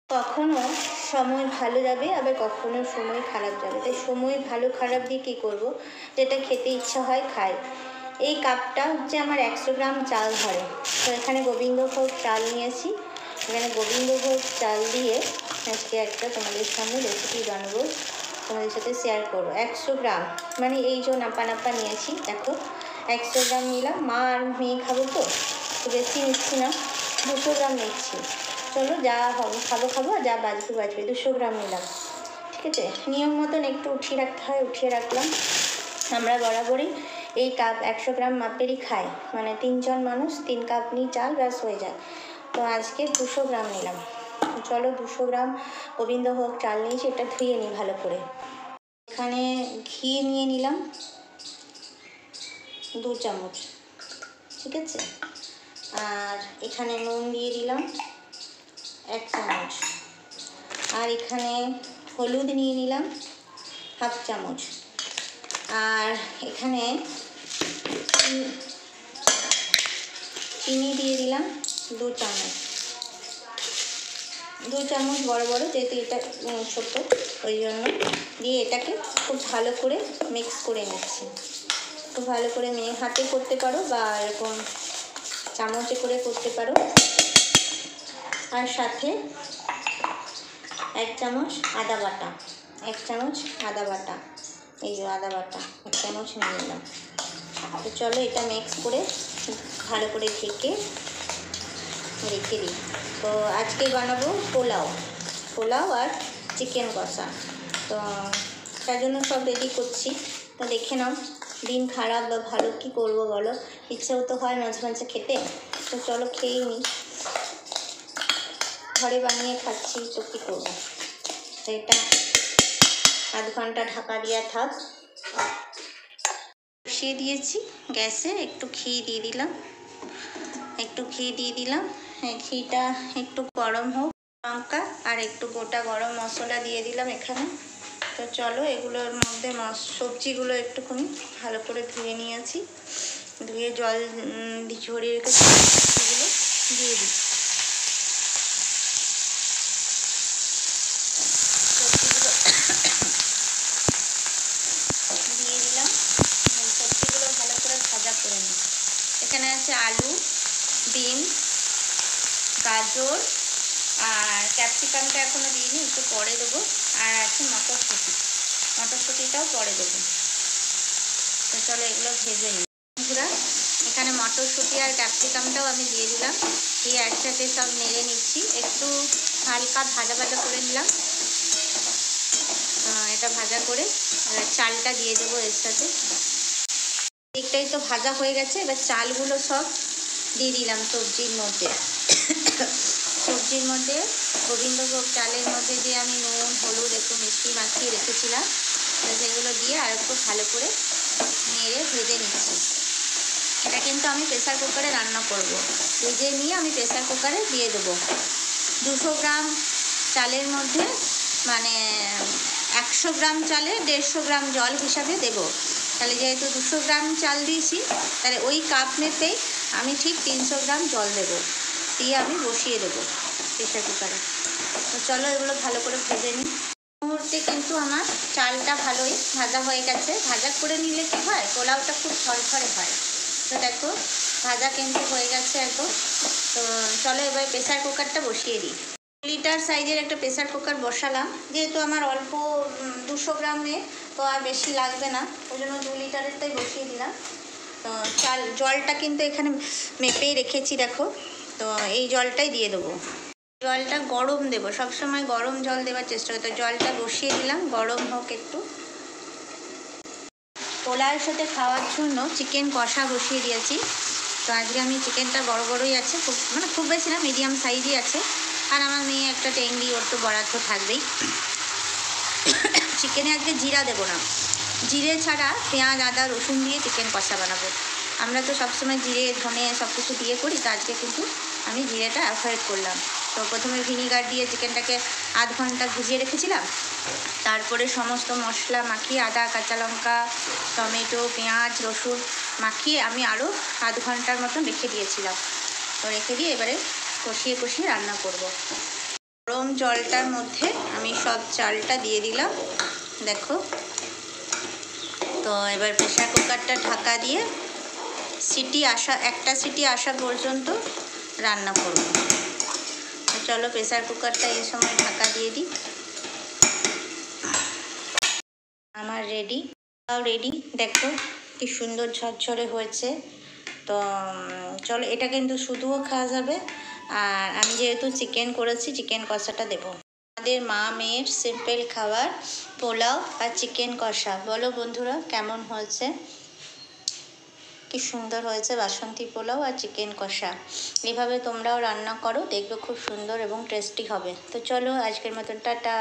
কখনো সময় ভালো যাবে, আবার কখনো সময় খারাপ যাবে। তাই সময় ভালো খারাপ দিয়ে কী করবো, যেটা খেতে ইচ্ছা হয় খাই। এই কাপটা হচ্ছে আমার 100 গ্রাম চাল ধরে। তো এখানে গোবিন্দভোগ চাল নিয়েছি। এখানে গোবিন্দভোগ চাল দিয়ে আজকে একটা তোমাদের সামনে রেসিপি বানাবো, তোমাদের সাথে শেয়ার করবো। 100 গ্রাম মানে এই যে নাপা নাপা নিয়েছি, দেখো 100 গ্রাম নিলাম। মা আর মেয়ে খাবো তো বেশি নিচ্ছি না, 200 গ্রাম নিচ্ছি। চলো যা হবে খাবো, যা বাজবে 200 গ্রাম নিলাম, ঠিক আছে। নিয়ম মতন একটু উঠিয়ে রাখতে হয়, উঠিয়ে রাখলাম। আমরা বরাবরই এই কাপ 100 গ্রাম মাপেরই খাই, মানে 3 জন মানুষ 3 কাপ নিয়ে চাল ব্যাস হয়ে যায়। তো আজকে 200 গ্রাম নিলাম। চলো 200 গ্রাম গোবিন্দভোগ চাল নিয়েছি, এটা ধুয়ে নিই ভালো করে। এখানে ঘি নিয়ে নিলাম 2 চামচ, ঠিক আছে। আর এখানে নুন দিয়ে দিলাম 1 চামচ। আর এখানে হলুদ নিয়ে নিলাম 1/2 চামচ। আর এখানে চিনি দিয়ে দিলাম 2 চামচ। 2 চামচ বড় বড়, যেহেতু এটা ছোট ওই জন্য দিয়ে এটাকে খুব ভালো করে মিক্স করে নিচ্ছি। খুব ভালো করে হাতে করতে পারো বা এরকম চামচে করে করতে পারো। আর সাথে 1 চামচ আদা বাটা, 1 চামচ আদা বাটা, এই যে আদা বাটা 1 চামচ নিয়ে নিলাম। তো চলো এটা মিক্স করে ভালো করে ঢেকে রেখে দিই। তো আজকে বানাবো পোলাও আর চিকেন কষা। তো তার জন্য সব রেডি করছি। তো দেখে নাও, দিন খারাপ বা ভালো কী করবো বলো, ইচ্ছেও তো হয় মাঝে মাঝে খেতে। তো চলো খেয়েই নিই, ঘরে বানিয়ে খাচ্ছি তো কী করবো। তো এটা 1/2 ঘন্টা ঢাকা দেওয়া থাক। বসিয়ে দিয়েছি গ্যাসে, একটু ঘি দিয়ে দিলাম, ঘিটা একটু গরম হোক। লঙ্কা আর একটু গোটা গরম মশলা দিয়ে দিলাম এখানে। তো চলো এগুলোর মধ্যে সবজিগুলো একটুখানি ভালো করে ধুয়ে নিয়েছি, ধুয়ে জল ঝরিয়ে রেখেছি, সবজিগুলো দিয়ে দিই। দিয়ে দিলাম, সবজিগুলো ভালো করে ভাজা করে নিই। এখানে আছে আলু, ডিম, গাজর আর ক্যাপসিকামটা এখনও দিইনি, একটু পরে দেবো। আর আছে মটরশুঁটিটাও পরে দেবো। তো চলো এগুলো ভেজে নিই। বন্ধুরা এখানে মটরশুঁটি আর ক্যাপসিকামটাও আমি দিয়ে দিলাম, দিয়ে একসাথে সব নেড়ে নিচ্ছি। একটু হালকা ভাজা করে নিলাম। এটা ভাজা করে চালটা দিয়ে দেবো এর সাথে। দিকটাই তো ভাজা হয়ে গেছে, এবার চালগুলো সব দিয়ে দিলাম সবজির মধ্যে। গোবিন্দভোগ চালের মধ্যে যে আমি নুন হলুদ একটু মিষ্টি মাখিয়ে রেখেছিলাম, তো সেগুলো দিয়ে আর একটু ভালো করে নেড়ে ভেজে নিচ্ছি। এটা কিন্তু আমি প্রেসার কুকারে রান্না করব। ভেজে নিয়ে আমি প্রেসার কুকারে দিয়ে দেবো। 200 গ্রাম চালের মধ্যে মানে 100 গ্রাম চালে 150 গ্রাম জল হিসাবে দেব। তাহলে যেহেতু 200 গ্রাম চাল দিয়েছি, তাহলে ওই কাপ মেপেই আমি ঠিক 300 গ্রাম জল দেবো, দিয়ে আমি বসিয়ে দেবো প্রেসার কুকারে। তো চলো এগুলো ভালো করে ভেজে নিই। মুহূর্তে কিন্তু আমার চালটা ভালোই ভাজা হয়ে গেছে। ভাজা করে নিলে কী হয়, পোলাওটা খুব ঝরঝরে হয়। তো দেখো ভাজা কিন্তু হয়ে গেছে একদম। তো চলো এবার প্রেসার কুকারটা বসিয়ে দিই। 2 লিটার সাইজের একটা প্রেসার কুকার বসালাম, যেহেতু আমার অল্প 200 গ্রামে তো আর বেশি লাগবে না, ওই জন্য 2 লিটারেরটাই বসিয়ে দিলাম। তো জলটা কিন্তু এখানে মেপেই রেখেছি দেখো। তো এই জলটাই দিয়ে দেবো। জলটা গরম দেবো, সবসময় গরম জল দেওয়ার চেষ্টা করি। তো জলটা বসিয়ে দিলাম, গরম হোক একটু। পোলাওয়ের সাথে খাওয়ার জন্য চিকেন কষা বসিয়ে দিয়েছি। তো আজকে আমি চিকেনটা বড়ই আছে, খুব বেশি না, মিডিয়াম সাইজই আছে। আর আমার মেয়ে একটা টেংরি, ওর তো বরাদ্দ থাকবেই। চিকেনে আজকে জিরা দেবো না, জিরে ছাড়া পেঁয়াজ আদা রসুন দিয়ে চিকেন কষা বানাবো। আমরা তো সবসময় জিরে ধনে সব কিছু দিয়ে করি, তো আজকে কিন্তু আমি জিরেটা অ্যাভয়েড করলাম। তো প্রথমে ভিনিগার দিয়ে চিকেনটাকে 1/2 ঘন্টা ভিজিয়ে রেখেছিলাম। তারপরে সমস্ত মশলা মাখিয়ে আদা কাঁচা লঙ্কা টমেটো পেঁয়াজ রসুন মাখিয়ে আমি আরও 1/2 ঘন্টার মতন রেখে দিয়েছিলাম। তো রেখে দিয়ে এবারে কষিয়ে রান্না করব। গরম জলটার মধ্যে আমি সব চালটা দিয়ে দিলাম, দেখো। তো এবার প্রেসার কুকারটা ঢাকা দিয়ে একটা সিটি আসা পর্যন্ত রান্না করব। চলো প্রেসার কুকারটা এই সময় ঢাকা দিয়ে দিই। আমার রেডি দেখো কি সুন্দর ঝরঝরে হয়েছে। তো চলো, এটা কিন্তু শুধুও খাওয়া যাবে, আর আমি যেহেতু চিকেন করেছি চিকেন কষাটা দেবো। আমাদের মা মেয়ের সিম্পল খাবার পোলাও আর চিকেন কষা। বলো বন্ধুরা কেমন হয়েছে? কি সুন্দর হয়েছে বাসন্তী পোলাও আর চিকেন কষা। এভাবে তোমরাও রান্না করো, দেখবে খুব সুন্দর এবং টেস্টি হবে। তো চলো আজকের মতন টাটা।